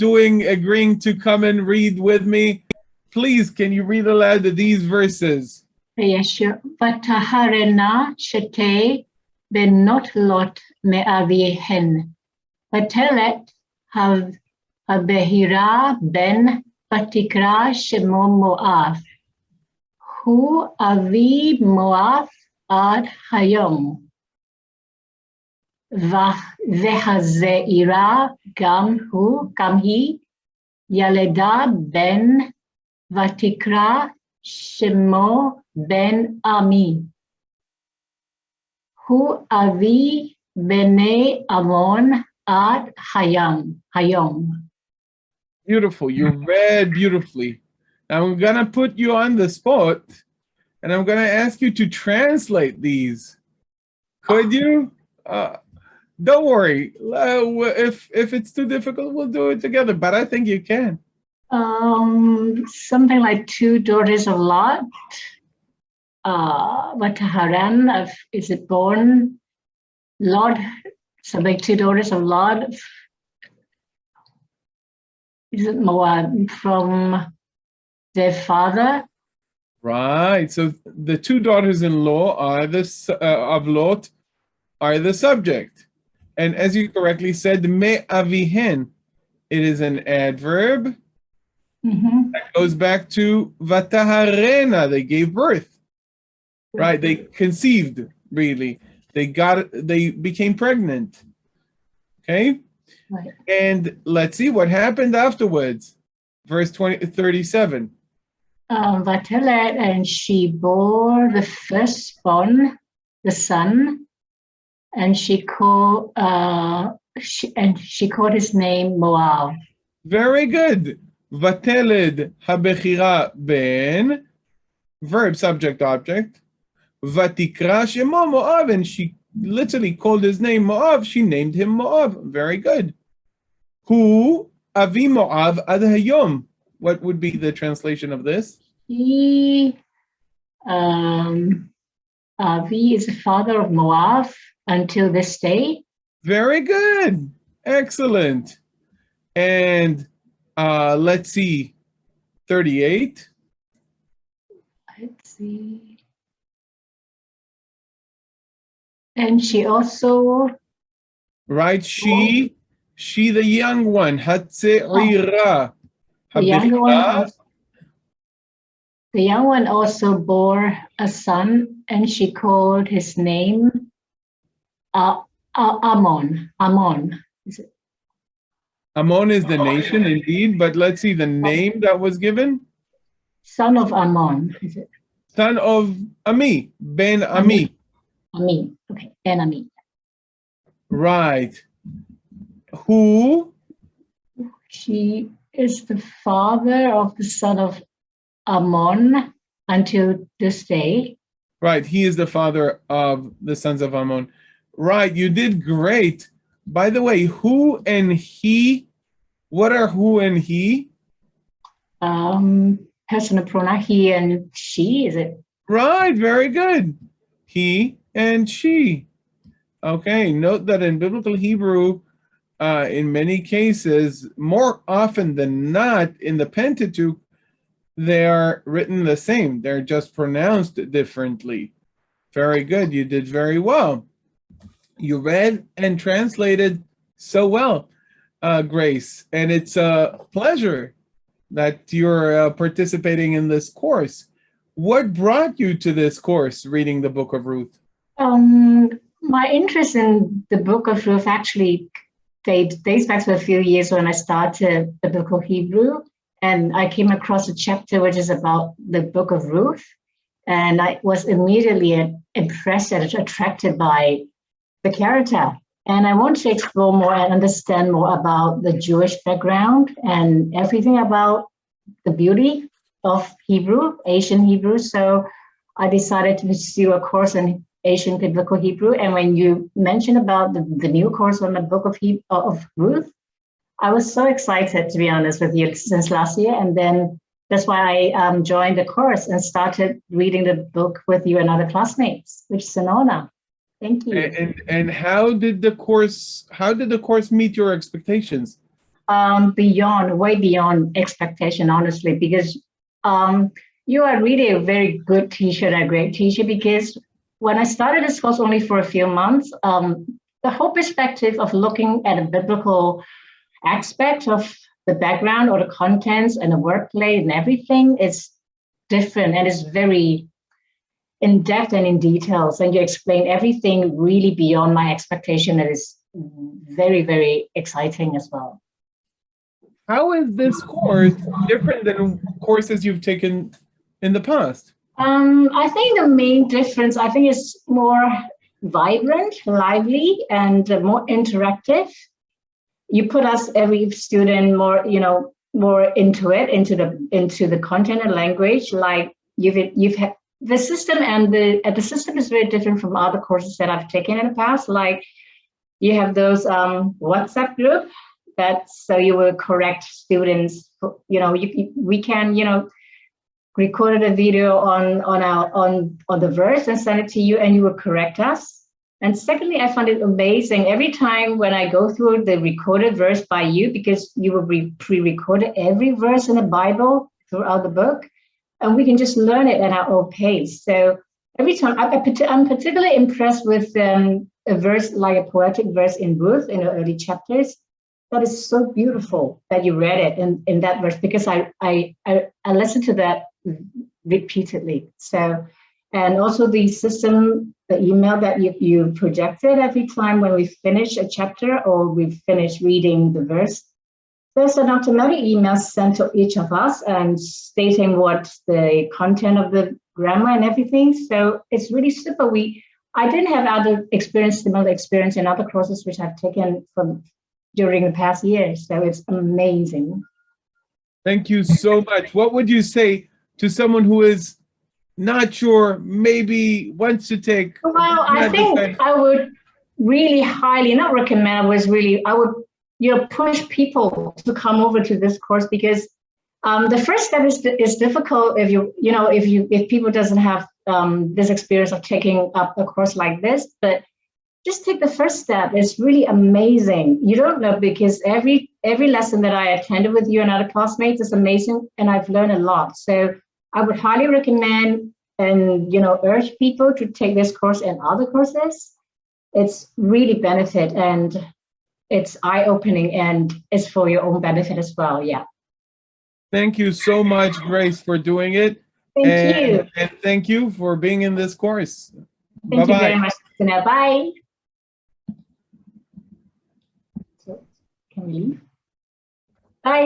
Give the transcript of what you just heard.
agreeing to come and read with me. Please, can you read aloud these verses? Yes, sure. Vataharena shete ben not lot me avihen. Vatelet habehira ben vatikra shemo Moav. Hu avi Moav ad hayom. Vehazeira gam hi Yaleda ben vatikra shemo ben Ami. Hu avi bene Amon ad hayom. Beautiful. You read beautifully. Now I'm going to put you on the spot, and I'm going to ask you to translate these. Could you? Don't worry. If it's too difficult, we'll do it together, but I think you can. Something like two daughters of Lot. Vataharan, is it born? Lot, so like two daughters of Lot. Is it Moab from their father? Right. So the two daughters-in-law are of Lot are the subject. And as you correctly said, me avihen, it is an adverb. That goes back to vataharena, they gave birth. Right? They conceived, really. They became pregnant. Okay? Right. And let's see what happened afterwards. Verse 37. Vatelet, and she bore the firstborn, the son, and she called his name Moab. Very good. Vateled habechira ben, verb, subject, object. Vatikra shemo Moab, and she literally called his name Moab. She named him Moab. Very good. Hu avi Moab ad hayom. What would be the translation of this? He, Avi is the father of Moab until this day. Very good. Excellent. And let's see, 38. Let's see. And she also... Right, she the young one, Hatze'ira. The young one also bore a son, and she called his name Ammon. Ammon. Is it? Ammon is the nation, indeed, but let's see the name that was given. Son of Ammon, is it? Son of Ami, Ben Ami. Ami, okay, Ben Ami. Right. Who? She is the father of the son of Ammon until this day. Right, he is the father of the sons of Ammon. Right, you did great. By the way, who and he, what are who and he? Personal pronoun, he and she, is it? Right, very good. He and she. Okay, note that in biblical Hebrew, in many cases, more often than not, in the Pentateuch, they are written the same. They're just pronounced differently. Very good. You did very well. You read and translated so well, Grace. And it's a pleasure that you're participating in this course. What brought you to this course, reading the Book of Ruth? My interest in the Book of Ruth actually dates back to a few years when I started the Book of Hebrew. And I came across a chapter which is about the Book of Ruth. And I was immediately impressed and attracted by the character. And I want to explore more and understand more about the Jewish background and everything about the beauty of Hebrew, Asian Hebrew. So I decided to pursue a course in Asian Biblical Hebrew. And when you mentioned about the new course on the Book of Ruth, I was so excited, to be honest with you, since last year. And then that's why I joined the course and started reading the book with you and other classmates, which is an honor. Thank you. And how did the course meet your expectations? way beyond expectation, honestly, because you are really a very good teacher and a great teacher, because when I started this course only for a few months, the whole perspective of looking at a biblical aspect of the background or the contents and the wordplay and everything is different and is very in depth and in details. And you explain everything really beyond my expectation. It is very, very exciting as well. How is this course different than courses you've taken in the past? I think the main difference, I think, is more vibrant, lively, and more interactive. You put us, every student, more, more into it, into the content and language. Like you've had the system, and the system is very different from other courses that I've taken in the past. Like you have those WhatsApp group so you will correct students. We can, recorded a video on the verse and send it to you, and you will correct us. And secondly, I found it amazing every time when I go through the recorded verse by you, because you will pre-recorded every verse in the Bible throughout the book, and we can just learn it at our own pace. So every time, I'm particularly impressed with a verse, like a poetic verse in Ruth in the early chapters. That is so beautiful that you read it in that verse, because I listened to that repeatedly. So, and also the system, the email that you projected every time when we finish a chapter or we finish reading the verse, there's an automatic email sent to each of us and stating what the content of the grammar and everything. So it's really super. I didn't have similar experience in other courses which I've taken during the past years. So it's amazing. Thank you so much. What would you say to someone who is not sure, maybe wants to take? Well, I think I would really highly not recommend. I would push people to come over to this course, because the first step is difficult if people doesn't have this experience of taking up a course like this. But just take the first step. It's really amazing. You don't know, because every lesson that I attended with you and other classmates is amazing, and I've learned a lot. So I would highly recommend and urge people to take this course and other courses. It's really benefit, and it's eye-opening, and it's for your own benefit as well. Yeah. Thank you so much, Grace, for doing it. Thank you. And thank you for being in this course. Thank you very much, Christina. Bye. So, can we leave?